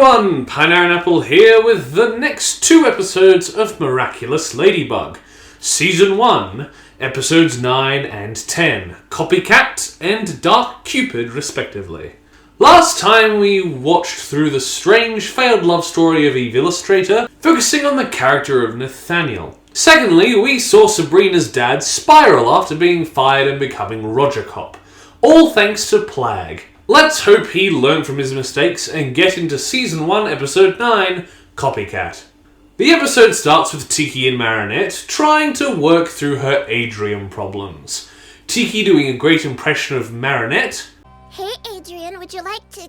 everyone, Pineaaronapple here with the next 2 episodes of Miraculous Ladybug. Season 1, episodes 9 and 10, Copycat and Dark Cupid respectively. Last time we watched through the strange failed love story of Eve Illustrator, focusing on the character of Nathaniel. Secondly, we saw Sabrina's dad spiral after being fired and becoming Roger Cop. All thanks to Plague. Let's hope he learned from his mistakes and get into Season 1, Episode 9, Copycat. The episode starts with Tiki and Marinette trying to work through her Adrian problems. Tiki doing a great impression of Marinette. Hey Adrian, would you like to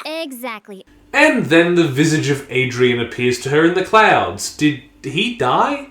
Exactly. And then the visage of Adrian appears to her in the clouds. Did he die?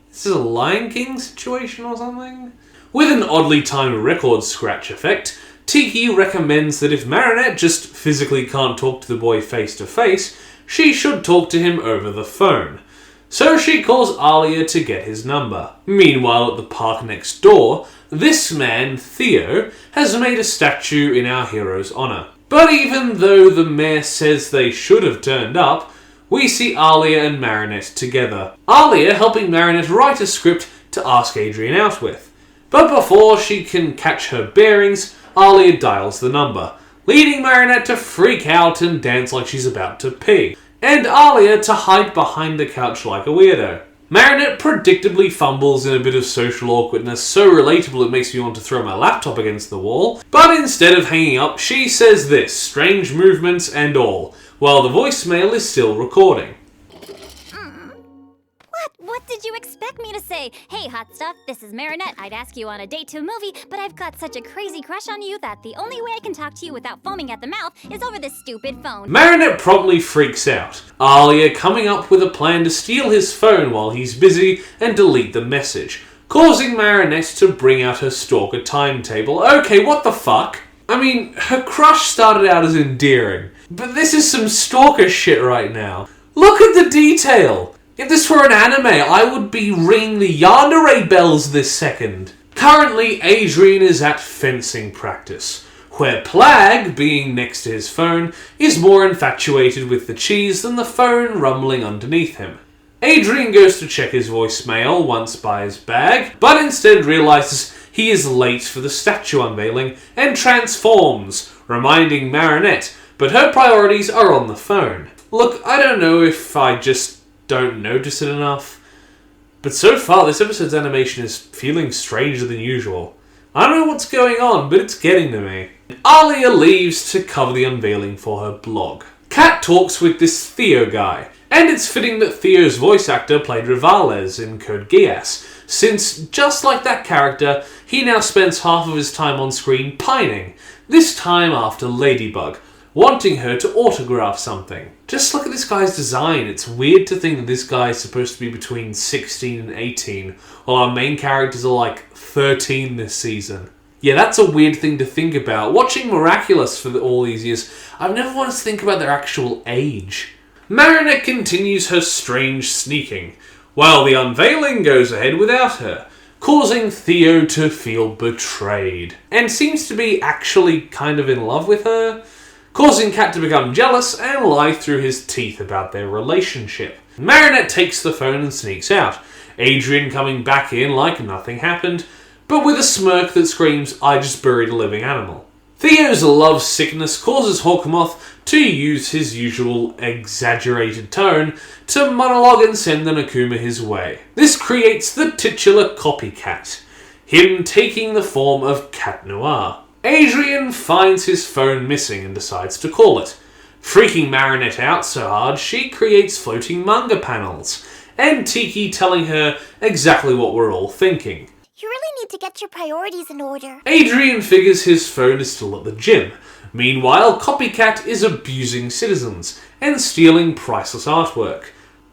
This is a Lion King situation or something? With an oddly timed record scratch effect, Tiki recommends that if Marinette just physically can't talk to the boy face to face, she should talk to him over the phone. So she calls Alia to get his number. Meanwhile, at the park next door, this man, Theo, has made a statue in our hero's honour. But even though the mayor says they should have turned up, we see Alia and Marinette together. Alia helping Marinette write a script to ask Adrian out with. But before she can catch her bearings, Alia dials the number, leading Marinette to freak out and dance like she's about to pee, and Alia to hide behind the couch like a weirdo. Marinette predictably fumbles in a bit of social awkwardness so relatable it makes me want to throw my laptop against the wall, but instead of hanging up, she says this, strange movements and all, while the voicemail is still recording. What did you expect me to say? Hey, hot stuff, this is Marinette. I'd ask you on a date to a movie, but I've got such a crazy crush on you that the only way I can talk to you without foaming at the mouth is over this stupid phone. Marinette promptly freaks out, Alia coming up with a plan to steal his phone while he's busy and delete the message, causing Marinette to bring out her stalker timetable. Okay, what the fuck? I mean, her crush started out as endearing, but this is some stalker shit right now. Look at the detail! If this were an anime, I would be ringing the yandere bells this second. Currently, Adrian is at fencing practice, where Plague, being next to his phone, is more infatuated with the cheese than the phone rumbling underneath him. Adrian goes to check his voicemail once by his bag, but instead realises he is late for the statue unveiling and transforms, reminding Marinette, but her priorities are on the phone. Look, I don't know if I just don't notice it enough, but so far this episode's animation is feeling stranger than usual. I don't know what's going on, but it's getting to me. Alia leaves to cover the unveiling for her blog. Kat talks with this Theo guy, and it's fitting that Theo's voice actor played Rivales in Code Geass, since just like that character, he now spends half of his time on screen pining, this time after Ladybug, wanting her to autograph something. Just look at this guy's design. It's weird to think that this guy is supposed to be between 16 and 18, while our main characters are like 13 this season. Yeah, that's a weird thing to think about. Watching Miraculous for all these years, I've never wanted to think about their actual age. Marinette continues her strange sneaking, while the unveiling goes ahead without her, causing Theo to feel betrayed, and seems to be actually kind of in love with her, causing Kat to become jealous and lie through his teeth about their relationship. Marinette takes the phone and sneaks out, Adrian coming back in like nothing happened, but with a smirk that screams, I just buried a living animal. Theo's love sickness causes Hawkmoth to use his usual exaggerated tone to monologue and send the Nakuma his way. This creates the titular Copycat, him taking the form of Cat Noir. Adrian finds his phone missing and decides to call it, freaking Marinette out so hard she creates floating manga panels, and Tiki telling her exactly what we're all thinking. You really need to get your priorities in order. Adrian figures his phone is still at the gym. Meanwhile, Copycat is abusing citizens and stealing priceless artwork.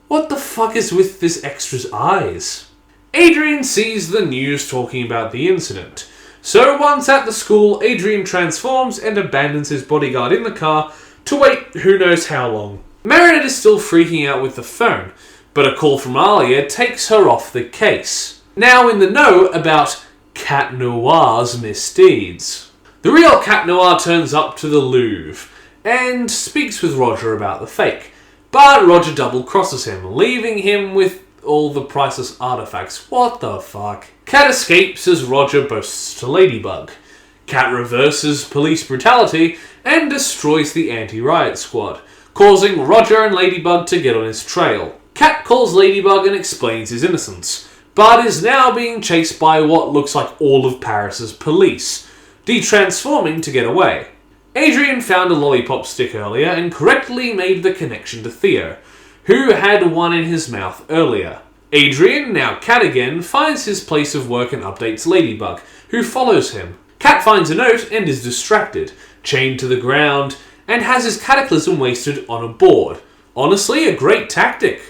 What the fuck is with this extra's eyes? Adrian sees the news talking about the incident. So once at the school, Adrian transforms and abandons his bodyguard in the car to wait who knows how long. Marinette is still freaking out with the phone, but a call from Alia takes her off the case. Now in the know about Cat Noir's misdeeds. The real Cat Noir turns up to the Louvre, and speaks with Roger about the fake. But Roger double-crosses him, leaving him with all the priceless artifacts. What the fuck? Cat escapes as Roger boasts to Ladybug. Cat reverses police brutality and destroys the anti-riot squad, causing Roger and Ladybug to get on his trail. Cat calls Ladybug and explains his innocence, but is now being chased by what looks like all of Paris's police, de-transforming to get away. Adrian found a lollipop stick earlier and correctly made the connection to Theo, who had one in his mouth earlier. Adrian, now Cat again, finds his place of work and updates Ladybug, who follows him. Cat finds a note and is distracted, chained to the ground, and has his cataclysm wasted on a board. Honestly, a great tactic.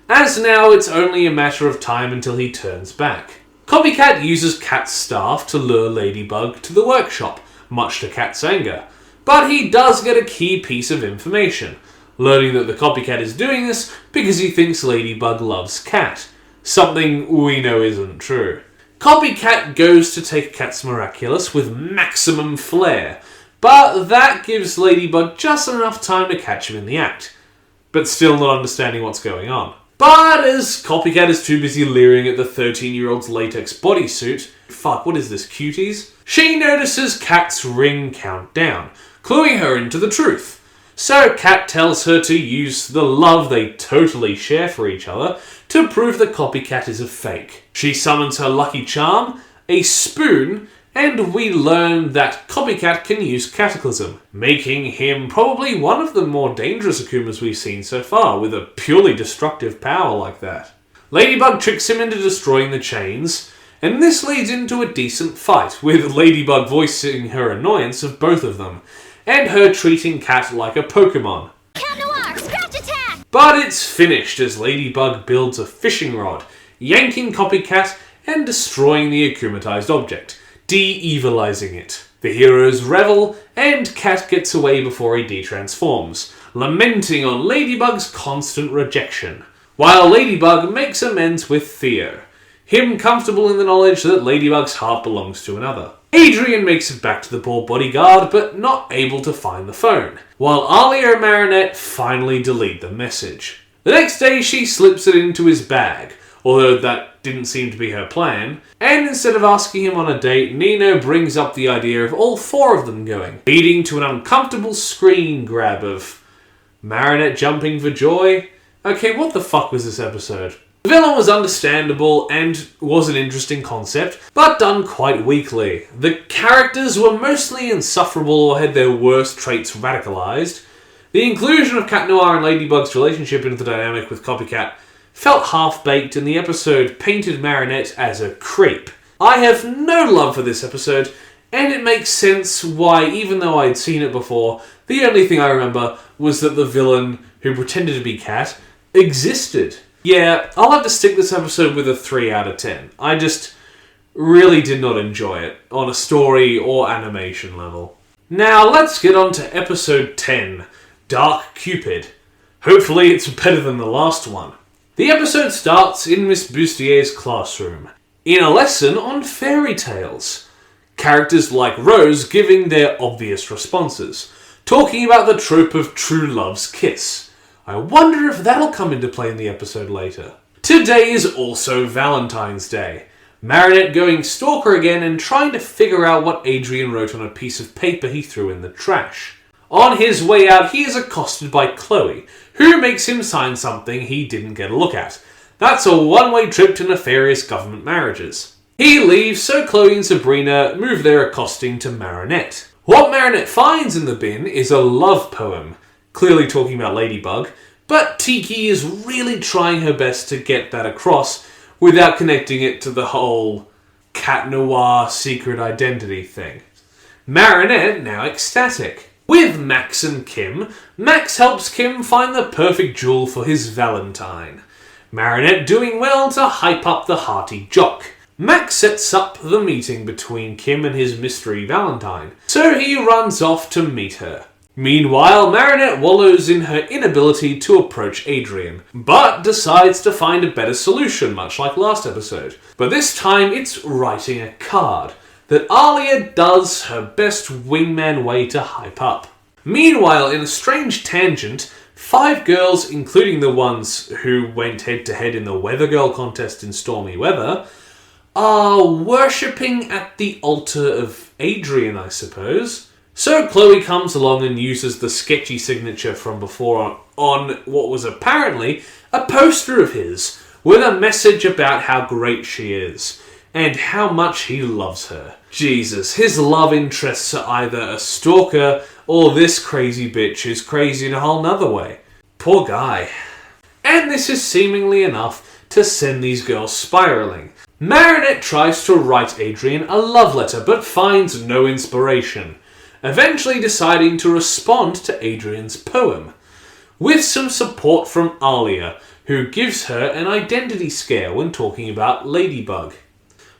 As now, it's only a matter of time until he turns back. Copycat uses Cat's staff to lure Ladybug to the workshop, much to Cat's anger. But he does get a key piece of information, learning that the Copycat is doing this because he thinks Ladybug loves Cat. Something we know isn't true. Copycat goes to take Cat's Miraculous with maximum flair, but that gives Ladybug just enough time to catch him in the act, but still not understanding what's going on. But as Copycat is too busy leering at the 13-year-old's latex bodysuit, fuck, what is this, cuties? She notices Cat's ring countdown, cluing her into the truth. So Cat tells her to use the love they totally share for each other to prove that Copycat is a fake. She summons her lucky charm, a spoon, and we learn that Copycat can use Cataclysm, making him probably one of the more dangerous Akumas we've seen so far, with a purely destructive power like that. Ladybug tricks him into destroying the chains, and this leads into a decent fight, with Ladybug voicing her annoyance of both of them, and her treating Cat like a Pokemon. Cat Noir, scratch attack! But it's finished as Ladybug builds a fishing rod, yanking Copycat and destroying the akumatized object, de-evilizing it. The heroes revel, and Cat gets away before he de-transforms, lamenting on Ladybug's constant rejection, while Ladybug makes amends with Theo, him comfortable in the knowledge that Ladybug's heart belongs to another. Adrian makes it back to the poor bodyguard, but not able to find the phone, while Alia and Marinette finally delete the message. The next day she slips it into his bag, although that didn't seem to be her plan, and instead of asking him on a date, Nino brings up the idea of all four of them going, leading to an uncomfortable screen grab of Marinette jumping for joy. Okay, what the fuck was this episode? The villain was understandable and was an interesting concept, but done quite weakly. The characters were mostly insufferable or had their worst traits radicalized. The inclusion of Cat Noir and Ladybug's relationship into the dynamic with Copycat felt half-baked, and the episode painted Marinette as a creep. I have no love for this episode, and it makes sense why, even though I'd seen it before, the only thing I remember was that the villain, who pretended to be Cat, existed. Yeah, I'll have to stick this episode with a 3 out of 10. I just really did not enjoy it, on a story or animation level. Now, let's get on to episode 10, Dark Cupid. Hopefully it's better than the last one. The episode starts in Miss Bustier's classroom, in a lesson on fairy tales. Characters like Rose giving their obvious responses, talking about the trope of true love's kiss. I wonder if that'll come into play in the episode later. Today is also Valentine's Day. Marinette going stalker again and trying to figure out what Adrian wrote on a piece of paper he threw in the trash. On his way out, he is accosted by Chloe, who makes him sign something he didn't get a look at. That's a one-way trip to nefarious government marriages. He leaves, so Chloe and Sabrina move their accosting to Marinette. What Marinette finds in the bin is a love poem, clearly talking about Ladybug, but Tiki is really trying her best to get that across without connecting it to the whole Cat Noir secret identity thing. Marinette now ecstatic. With Max and Kim, Max helps Kim find the perfect jewel for his Valentine. Marinette doing well to hype up the hearty jock. Max sets up the meeting between Kim and his mystery Valentine, so he runs off to meet her. Meanwhile, Marinette wallows in her inability to approach Adrian, but decides to find a better solution, much like last episode. But this time it's writing a card that Alia does her best wingman way to hype up. Meanwhile, in a strange tangent, 5 girls, including the ones who went head-to-head in the Weather Girl contest in stormy weather, are worshipping at the altar of Adrian, I suppose. So Chloe comes along and uses the sketchy signature from before on what was apparently a poster of his, with a message about how great she is, and how much he loves her. Jesus, his love interests are either a stalker, or this crazy bitch is crazy in a whole nother way. Poor guy. And this is seemingly enough to send these girls spiraling. Marinette tries to write Adrian a love letter, but finds no inspiration, eventually deciding to respond to Adrian's poem, with some support from Alia, who gives her an identity scare when talking about Ladybug.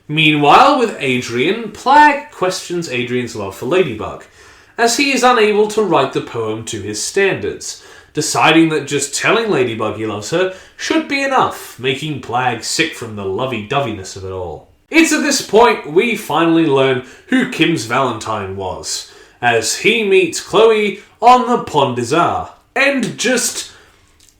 Meanwhile, with Adrian, Plagg questions Adrian's love for Ladybug, as he is unable to write the poem to his standards, deciding that just telling Ladybug he loves her should be enough, making Plagg sick from the lovey-doveyness of it all. It's at this point we finally learn who Kim's Valentine was, as he meets Chloe on the Pont des Arts, and just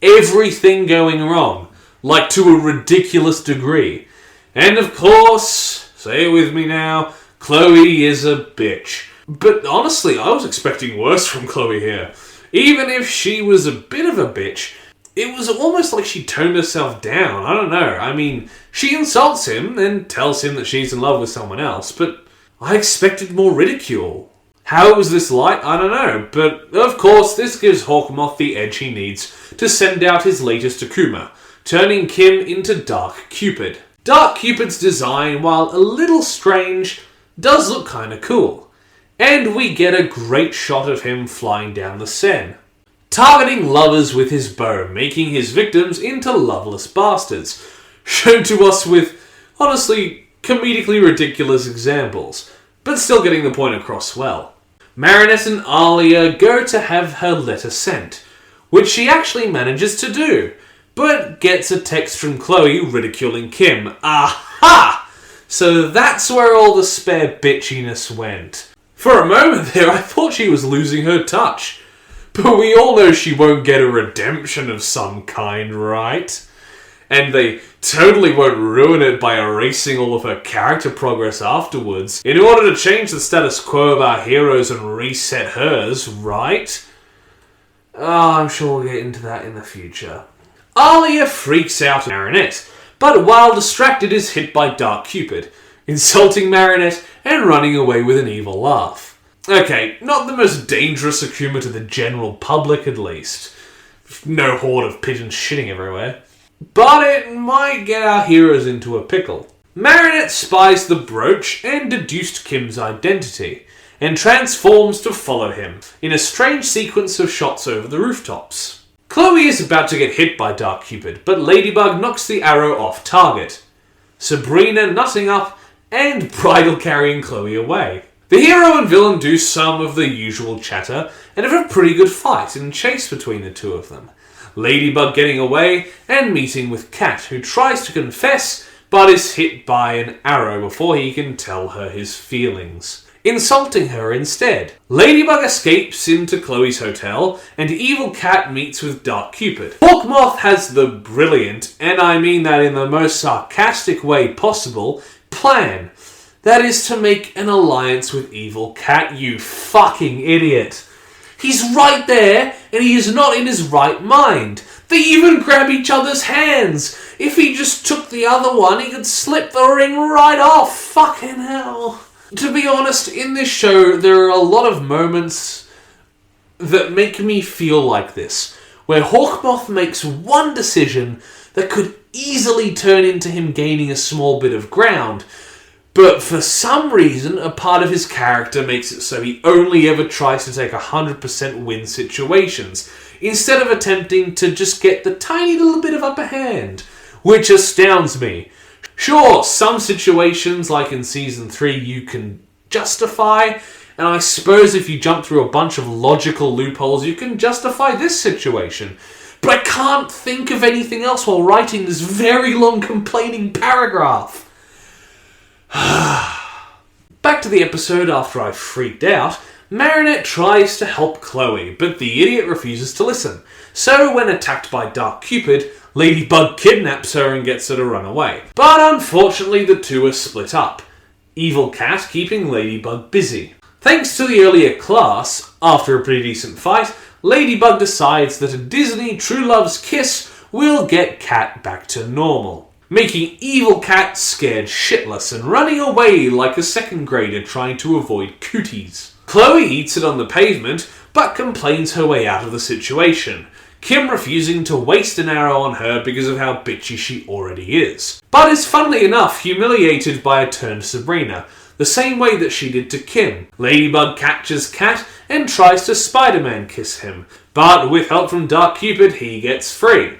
everything going wrong, like to a ridiculous degree. And of course, say it with me now, Chloe is a bitch. But honestly, I was expecting worse from Chloe here. Even if she was a bit of a bitch, it was almost like she toned herself down. I don't know. I mean, she insults him and tells him that she's in love with someone else, but I expected more ridicule. How was this light? I don't know. But of course, this gives Hawkmoth the edge he needs to send out his latest Akuma, turning Kim into Dark Cupid. Dark Cupid's design, while a little strange, does look kinda cool. And we get a great shot of him flying down the Seine, targeting lovers with his bow, making his victims into loveless bastards, shown to us with, honestly, comedically ridiculous examples, but still getting the point across well. Marinette and Alia go to have her letter sent, which she actually manages to do, but gets a text from Chloe ridiculing Kim. Aha! So that's where all the spare bitchiness went. For a moment there, I thought she was losing her touch. But we all know she won't get a redemption of some kind, right? And they totally won't ruin it by erasing all of her character progress afterwards in order to change the status quo of our heroes and reset hers, right? I'm sure we'll get into that in the future. Alia freaks out at Marinette, but while distracted is hit by Dark Cupid, insulting Marinette and running away with an evil laugh. Okay, not the most dangerous Akuma to the general public at least. No horde of pigeons shitting everywhere. But it might get our heroes into a pickle. Marinette spies the brooch and deduced Kim's identity, and transforms to follow him, in a strange sequence of shots over the rooftops. Chloe is about to get hit by Dark Cupid, but Ladybug knocks the arrow off target, Sabrina nutting up and bridal carrying Chloe away. The hero and villain do some of the usual chatter and have a pretty good fight and chase between the two of them. Ladybug getting away and meeting with Cat, who tries to confess but is hit by an arrow before he can tell her his feelings, insulting her instead. Ladybug escapes into Chloe's hotel and Evil Cat meets with Dark Cupid. Hawkmoth has the brilliant, and I mean that in the most sarcastic way possible, plan. That is to make an alliance with Evil Cat, you fucking idiot. He's right there, and he is not in his right mind. They even grab each other's hands. If he just took the other one, he could slip the ring right off. Fucking hell. To be honest, in this show, there are a lot of moments that make me feel like this, where Hawkmoth makes one decision that could easily turn into him gaining a small bit of ground, but for some reason, a part of his character makes it so he only ever tries to take 100% win situations, instead of attempting to just get the tiny little bit of upper hand, which astounds me. Sure, some situations, like in Season 3, you can justify, and I suppose if you jump through a bunch of logical loopholes, you can justify this situation. But I can't think of anything else while writing this very long complaining paragraph. Back to the episode after I freaked out, Marinette tries to help Chloe, but the idiot refuses to listen. So when attacked by Dark Cupid, Ladybug kidnaps her and gets her to run away. But unfortunately the two are split up. Evil Cat keeping Ladybug busy. Thanks to the earlier class, after a pretty decent fight, Ladybug decides that a Disney True Love's kiss will get Cat back to normal, making Evil Cat scared shitless and running away like a second grader trying to avoid cooties. Chloe eats it on the pavement, but complains her way out of the situation, Kim refusing to waste an arrow on her because of how bitchy she already is. But is funnily enough humiliated by a turned Sabrina, the same way that she did to Kim. Ladybug catches Cat and tries to Spider-Man kiss him, but with help from Dark Cupid he gets free.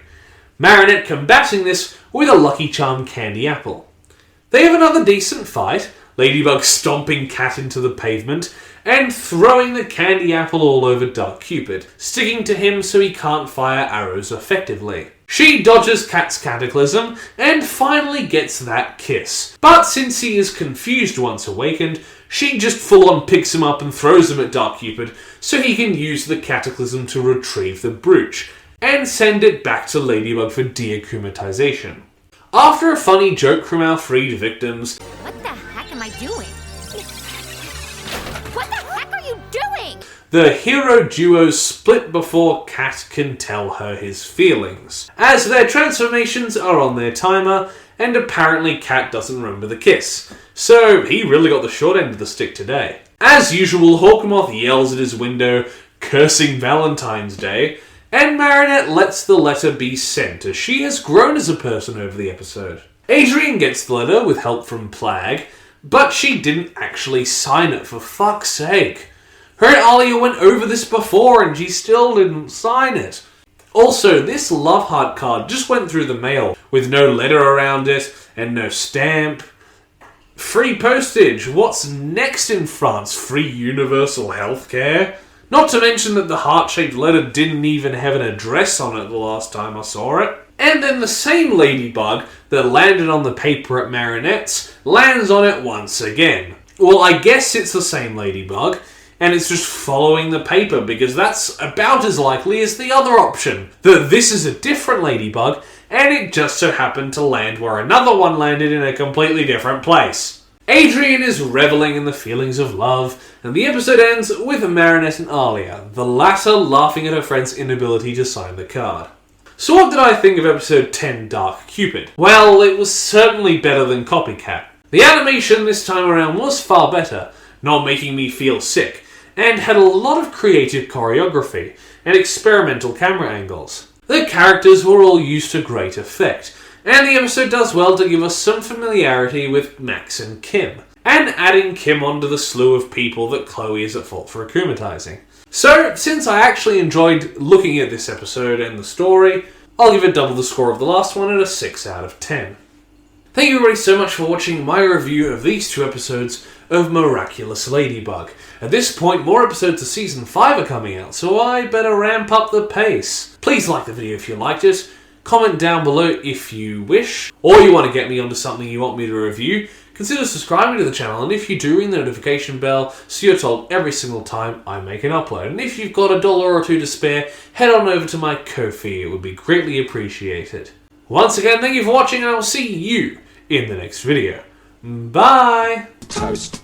Marinette combating this with a Lucky Charm candy apple. They have another decent fight, Ladybug stomping Cat into the pavement and throwing the candy apple all over Dark Cupid, sticking to him so he can't fire arrows effectively. She dodges Cat's cataclysm and finally gets that kiss. But since he is confused once awakened, she just full on picks him up and throws him at Dark Cupid so he can use the cataclysm to retrieve the brooch and send it back to Ladybug for deakumatization. After a funny joke from our freed victims, What the heck am I doing? What the heck are you doing? the hero duo split before Cat can tell her his feelings, as their transformations are on their timer and apparently Cat doesn't remember the kiss, so he really got the short end of the stick today. As usual, Hawkmoth yells at his window, cursing Valentine's Day, and Marinette lets the letter be sent as she has grown as a person over the episode. Adrian gets the letter with help from Plag, but she didn't actually sign it, for fuck's sake. Her and Alia went over this before and she still didn't sign it. Also, this love heart card just went through the mail with no letter around it and no stamp. Free postage. What's next in France? Free universal healthcare? Not to mention that the heart-shaped letter didn't even have an address on it the last time I saw it. And then the same Ladybug that landed on the paper at Marinette's lands on it once again. Well, I guess it's the same Ladybug, and it's just following the paper because that's about as likely as the other option. That this is a different Ladybug, and it just so happened to land where another one landed in a completely different place. Adrian is reveling in the feelings of love, and the episode ends with Marinette and Alia, the latter laughing at her friend's inability to sign the card. So what did I think of episode 10, Dark Cupid? Well, it was certainly better than Copycat. The animation this time around was far better, not making me feel sick, and had a lot of creative choreography and experimental camera angles. The characters were all used to great effect, and the episode does well to give us some familiarity with Max and Kim, and adding Kim onto the slew of people that Chloe is at fault for akumatizing. So, since I actually enjoyed looking at this episode and the story, I'll give it double the score of the last one at a 6 out of 10. Thank you everybody so much for watching my review of these 2 episodes of Miraculous Ladybug. At this point, more episodes of Season 5 are coming out, so I better ramp up the pace. Please like the video if you liked it, comment down below if you wish, or you want to get me onto something you want me to review, consider subscribing to the channel, and if you do, ring the notification bell so you're told every single time I make an upload. And if you've got $1 or 2 to spare, head on over to my Ko-fi, it would be greatly appreciated. Once again, thank you for watching, and I'll see you in the next video. Bye! Toast.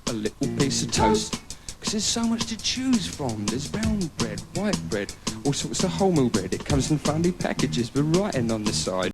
A little piece of toast. Because there's so much to choose from. There's brown bread, white bread, all sorts of wholemeal bread. It comes in funny packages with writing on the side.